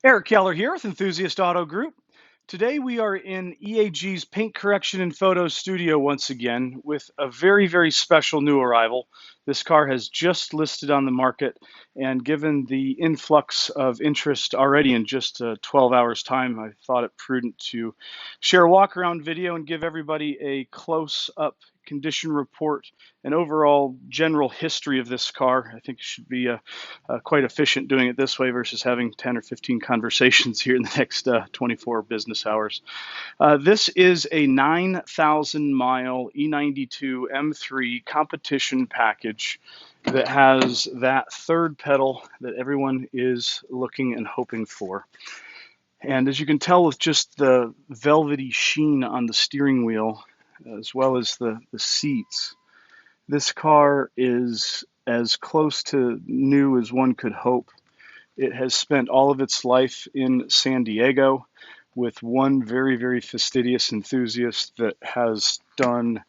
Eric Keller here with Enthusiast Auto Group. Today we are in EAG's Paint Correction and Photo Studio once again with a very special new arrival. This car has just listed on the market, and given the influx of interest already in just 12 hours time, I thought it prudent to share a walk around video and give everybody a close-up condition report and overall general history of this car. I think it should be quite efficient doing it this way versus having 10 or 15 conversations here in the next 24 business hours. This is a 9,000 mile E92 M3 competition package that has that third pedal that everyone is looking and hoping for. And as you can tell with just the velvety sheen on the steering wheel, as well as the seats, this car is as close to new as one could hope. It has spent all of its life in San Diego with one very fastidious enthusiast that has done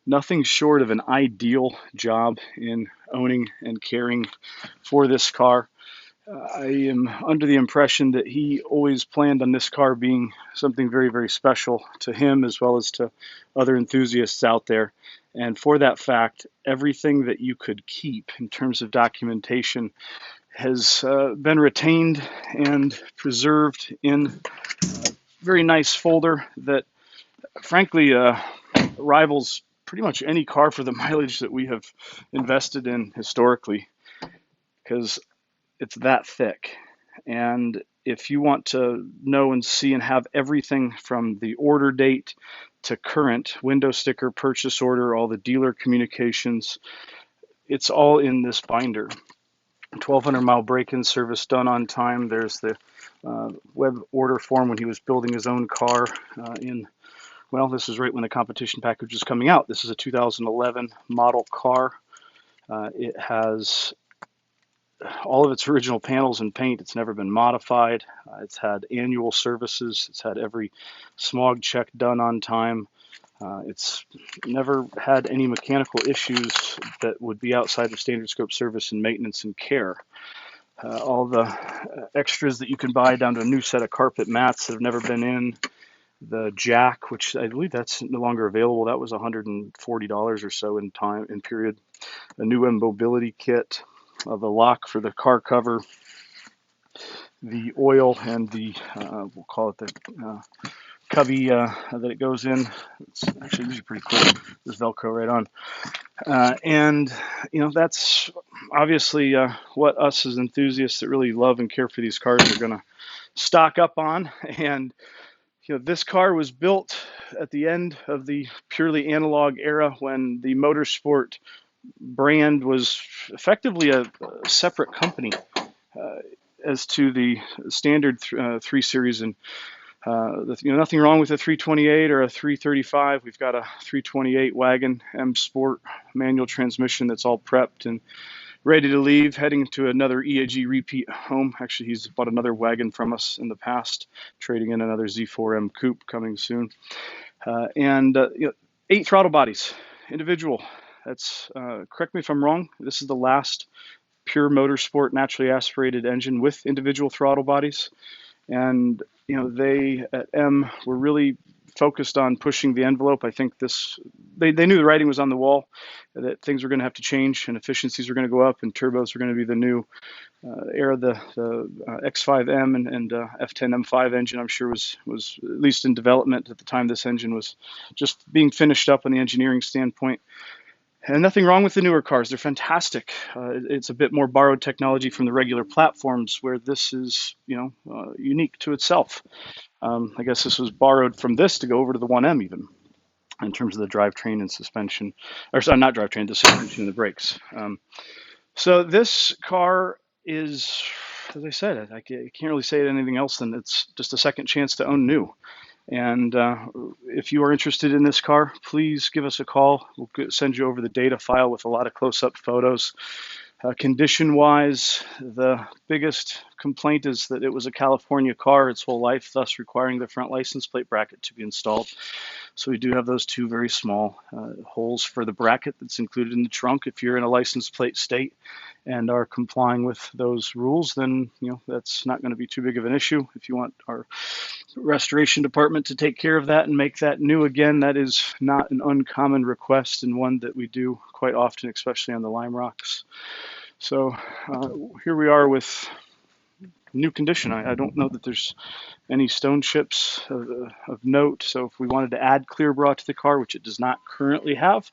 nothing short of an ideal job in owning and caring for this car. I am under the impression that he always planned on this car being something very special to him as well as to other enthusiasts out there. And for that fact, everything that you could keep in terms of documentation has been retained and preserved in a very nice folder that frankly rivals pretty much any car for the mileage that we have invested in historically, because it's that thick. And if you want to know and see and have everything from the order date to current, window sticker, purchase order, all the dealer communications, it's all in this binder. 1,200 mile break-in service done on time. There's the web order form when he was building his own car well, this is right when the competition package was coming out. This is a 2011 model car. It has all of its original panels and paint. It's never been modified. It's had annual services. It's had every SMOG check done on time. It's never had any mechanical issues that would be outside of standard scope service and maintenance and care. All the extras that you can buy, down to a new set of carpet mats that have never been in, the jack, which I believe that's no longer available. That was $140 or so in period. A new mobility kit, the lock for the car cover, the oil, and the we'll call it the cubby that it goes in. It's actually usually pretty quick. There's Velcro right on. And that's obviously what us as enthusiasts that really love and care for these cars are going to stock up on. And this car was built at the end of the purely analog era when the motorsport brand was effectively a separate company as to the standard 3 Series. And nothing wrong with a 328 or a 335. We've got a 328 wagon M Sport manual transmission that's all prepped and ready to leave, heading to another EAG repeat home. Actually, he's bought another wagon from us in the past, trading in another Z4M coupe coming soon. 8 throttle bodies, individual. That's correct me if I'm wrong. This is the last pure motorsport naturally aspirated engine with individual throttle bodies. And they at M were really focused on pushing the envelope. I think they knew the writing was on the wall, that things were going to have to change and efficiencies were going to go up and turbos were going to be the new era. The X5M and F10 M5 engine, I'm sure was at least in development at the time this engine was just being finished up on the engineering standpoint. And nothing wrong with the newer cars. They're fantastic. It's a bit more borrowed technology from the regular platforms, where this is, unique to itself. I guess this was borrowed from this to go over to the 1M even, in terms of the drivetrain and suspension. Or sorry, not drivetrain, the suspension and the brakes. So this car is, as I said, I can't really say anything else than it's just a second chance to own new. And if you are interested in this car, please give us a call. We'll send you over the data file with a lot of close-up photos. Condition-wise, the biggest complaint is that it was a California car its whole life, thus requiring the front license plate bracket to be installed. So we do have those 2 very small holes for the bracket that's included in the trunk if you're in a license plate state. and are complying with those rules, then that's not going to be too big of an issue. If you want our restoration department to take care of that and make that new again, that is not an uncommon request, and one that we do quite often, especially on the lime rocks. So here we are with new condition. I don't know that there's any stone chips of note, so if we wanted to add clear bra to the car, which it does not currently have,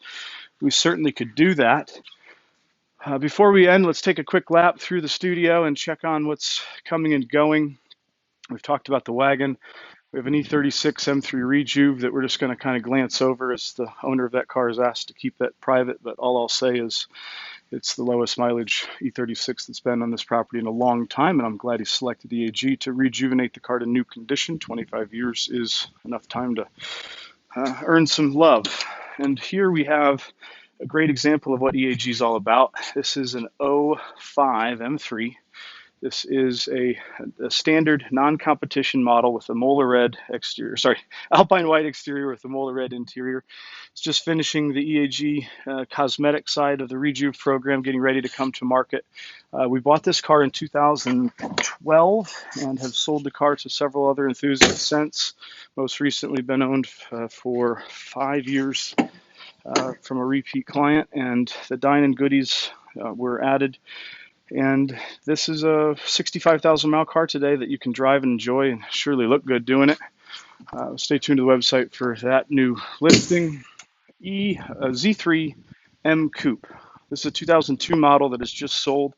we certainly could do that. Before we end, let's take a quick lap through the studio and check on what's coming and going. We've talked about the wagon. We have an E36 M3 Rejuve that we're just going to kind of glance over, as the owner of that car has asked to keep that private, but all I'll say is it's the lowest mileage E36 that's been on this property in a long time, and I'm glad he selected EAG to rejuvenate the car to new condition. 25 years is enough time to earn some love. And here we have a great example of what EAG is all about. This is an 05 M3. This is a standard non-competition model with a molar red exterior, alpine white exterior with a molar red interior. It's just finishing the EAG Cosmetic side of the Rejuve program, getting ready to come to market. We bought this car in 2012 and have sold the car to several other enthusiasts since. Most recently been owned for 5 years from a repeat client, and the dine and goodies were added. And this is a 65,000 mile car today that you can drive and enjoy and surely look good doing it. Stay tuned to the website for that new listing. Z3 M Coupe. This is a 2002 model that is just sold.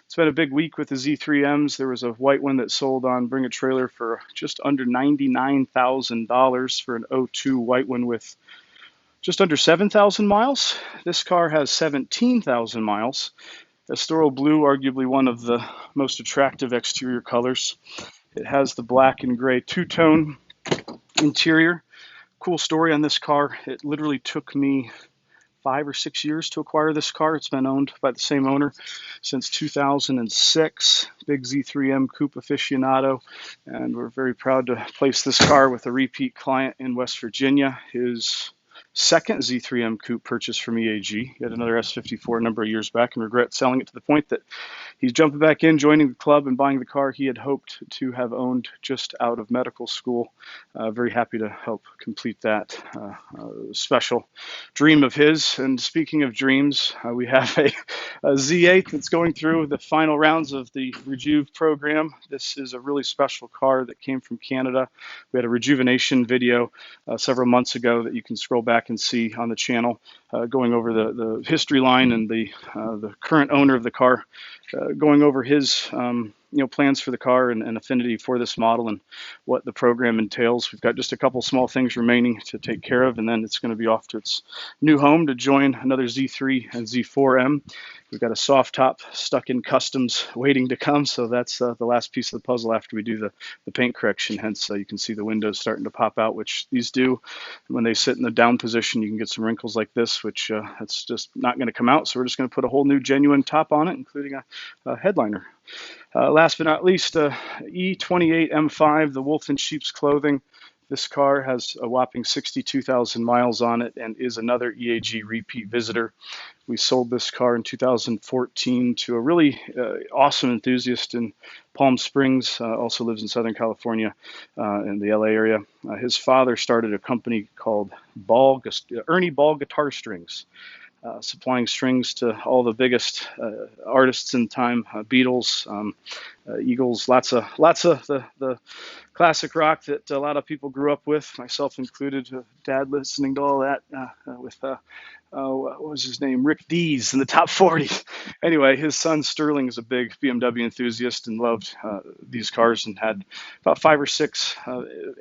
It's been a big week with the Z3Ms. There was a white one that sold on Bring a Trailer for just under $99,000 for an 02 white one with just under 7,000 miles. This car has 17,000 miles. Estoril Blue, arguably one of the most attractive exterior colors. It has the black and gray two-tone interior. Cool story on this car. It literally took me 5 or 6 years to acquire this car. It's been owned by the same owner since 2006. Big Z3M Coupe aficionado, and we're very proud to place this car with a repeat client in West Virginia. His second Z3M Coupe purchase from EAG. He had another S54 a number of years back and regret selling it, to the point that he's jumping back in, joining the club, and buying the car he had hoped to have owned just out of medical school. Very happy to help complete that special dream of his. And speaking of dreams, we have a Z8 that's going through the final rounds of the Rejuve program. This is a really special car that came from Canada. We had a rejuvenation video several months ago that you can scroll back and see on the channel, going over the history line and the current owner of the car, going over his plans for the car and affinity for this model and what the program entails. We've got just a couple small things remaining to take care of, and then it's going to be off to its new home to join another Z3 and Z4M. We've got a soft top stuck in customs waiting to come, so that's the last piece of the puzzle after we do the paint correction. Hence, you can see the windows starting to pop out, which these do. When they sit in the down position, you can get some wrinkles like this, which it's just not going to come out. So we're just going to put a whole new genuine top on it, including a headliner. Last but not least, E92 M5, the wolf in sheep's clothing. This car has a whopping 62,000 miles on it and is another EAG repeat visitor. We sold this car in 2014 to a really awesome enthusiast in Palm Springs, also lives in Southern California in the LA area. His father started a company called Ernie Ball Guitar Strings, supplying strings to all the biggest artists in time, Beatles, Eagles, lots of the classic rock that a lot of people grew up with, myself included. Dad listening to all that with what was his name? Rick Dees in the top 40. Anyway, his son Sterling is a big BMW enthusiast and loved these cars, and had about 5 or 6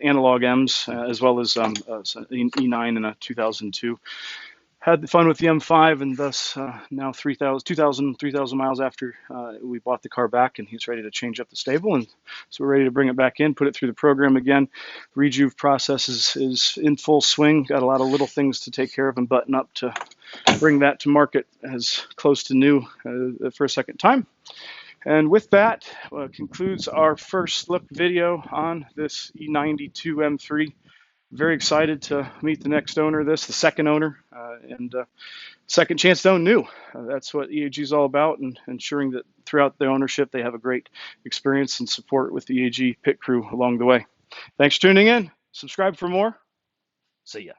analog M's, as well as an E9 and a 2002. Had fun with the M5, and thus now 3,000 miles after we bought the car back, and he's ready to change up the stable, and so we're ready to bring it back in, put it through the program again. Rejuve process is in full swing. Got a lot of little things to take care of and button up to bring that to market as close to new for a second time. And with that, concludes our first look video on this E92 M3. Very excited to meet the next owner of this, the second owner, and second chance to own new. That's what EAG is all about, and ensuring that throughout their ownership they have a great experience and support with the EAG pit crew along the way. Thanks for tuning in. Subscribe for more. See ya.